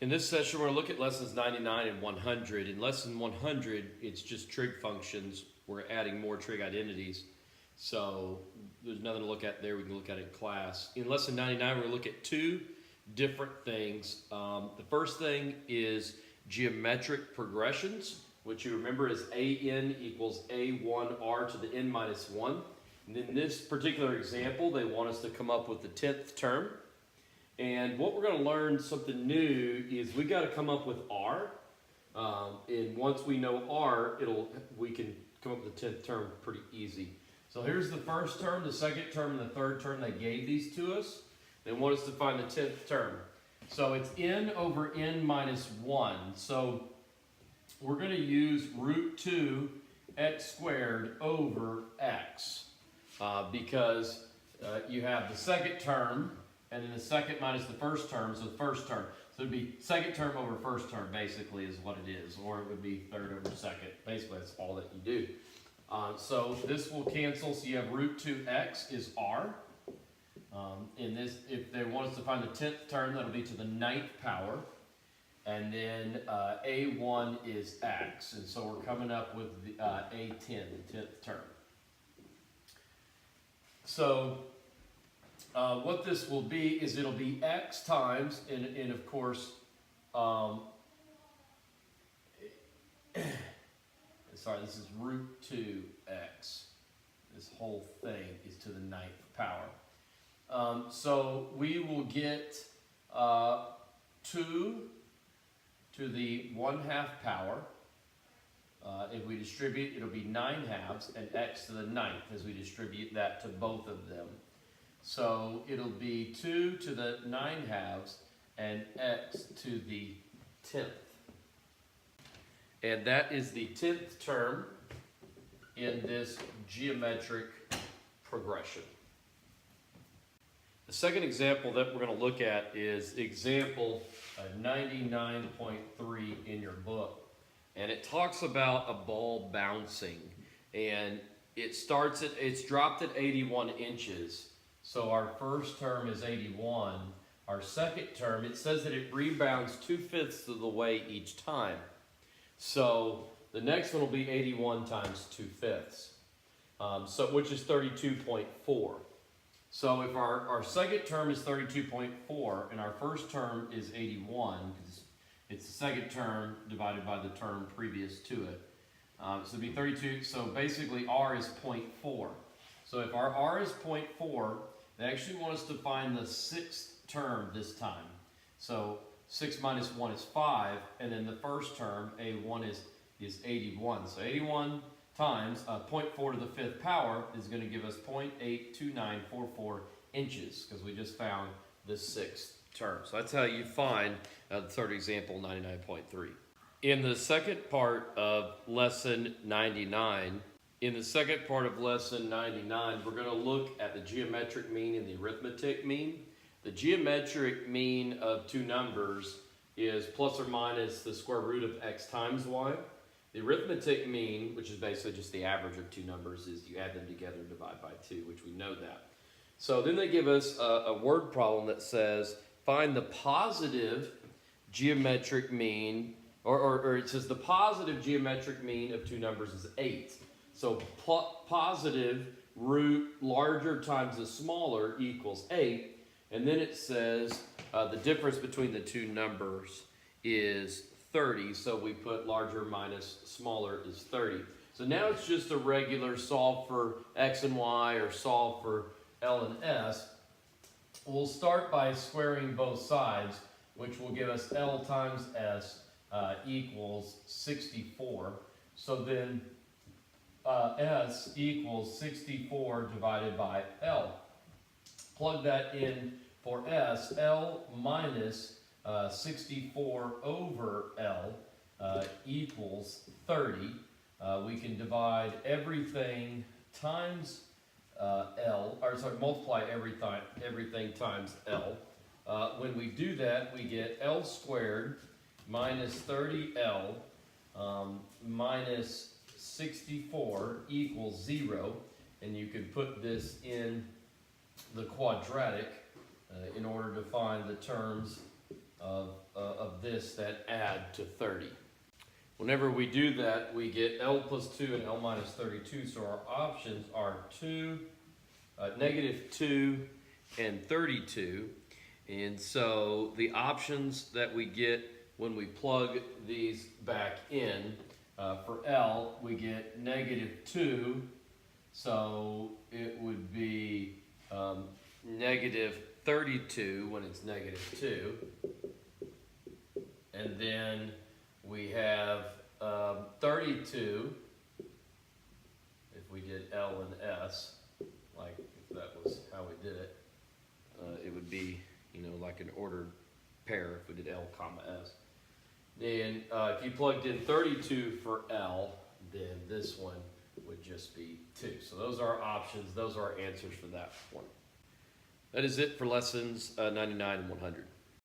In this session, we're going to look at lessons 99 and 100. In lesson 100, it's just trig functions. We're adding more trig identities. So there's nothing to look at there. We can look at it in class. In lesson 99, we're going to look at two different things. The first thing is geometric progressions, which you remember is an equals a1r to the n minus 1. And in this particular example, they want us to come up with the 10th term. And what we're going to learn something new is we got to come up with r. And once we know r, we can come up with the 10th term pretty easy. So here's the first term, the second term, and the third term. They gave these to us. They want us to find the 10th term. So it's n over n minus 1. So we're going to use root 2 x squared over x because you have the second term, and then the second minus the first term, so the first term. So it would be second term over first term, basically, is what it is. Or it would be third over second. Basically, that's all that you do. So this will cancel, so you have root 2x is r. In this, if they want us to find the 10th term, that'll be to the 9th power. And then a1 is x. And so we're coming up with the, a10, the 10th term. So what this will be is it'll be x times, and of course, sorry, this is root 2x. This whole thing is to the 9th power. So we will get 2 to the 1/2 power. If we distribute, it'll be 9/2, and x to the 9th as we distribute that to both of them. So it'll be 2 to the 9/2 and x to the 10th. And that is the 10th term in this geometric progression. The second example that we're going to look at is example 99.3 in your book. And it talks about a ball bouncing. And it's dropped at 81 inches. So our first term is 81. Our second term, it says that it rebounds 2/5 of the way each time. So the next one will be 81 times 2/5, which is 32.4. So if our second term is 32.4 and our first term is 81, because it's the second term divided by the term previous to it, so it'd be 32. So basically r is 0.4. So if our r is 0.4, they actually want us to find the 6th term this time. So 6 minus 1 is 5, and then the first term, a1, is 81. So 81 times 0.4 to the 5th power is going to give us 0.82944 inches, because we just found the 6th term. So that's how you find the third example, 99.3. In the second part of lesson 99, we're going to look at the geometric mean and the arithmetic mean. The geometric mean of two numbers is plus or minus the square root of x times y. The arithmetic mean, which is basically just the average of two numbers, is you add them together and divide by 2, which we know that. So then they give us a word problem that says, find the positive geometric mean, or it says the positive geometric mean of two numbers is 8. So positive root larger times the smaller equals 8. And then it says the difference between the two numbers is 30. So we put larger minus smaller is 30. So now it's just a regular solve for x and y or solve for L and S. We'll start by squaring both sides, which will give us L times S equals 64. So then S equals 64 divided by L. Plug that in for S. L minus 64 over L equals 30. We can divide everything times multiply everything times L. When we do that, we get L squared minus 30L minus 64 equals 0, and you can put this in the quadratic in order to find the terms of this that add to 30. Whenever we do that, we get L plus 2 and L minus 32, so our options are negative 2 and 32. And so the options that we get when we plug these back in, for L, we get negative 2, so it would be negative 32 when it's negative 2. And then we have 32 if we did L and S, like if that was how we did it. It would be, like an ordered pair if we did L comma S. Then if you plugged in 32 for L, then this one would just be 2. So those are our options. Those are our answers for that one. That is it for lessons 99 and 100.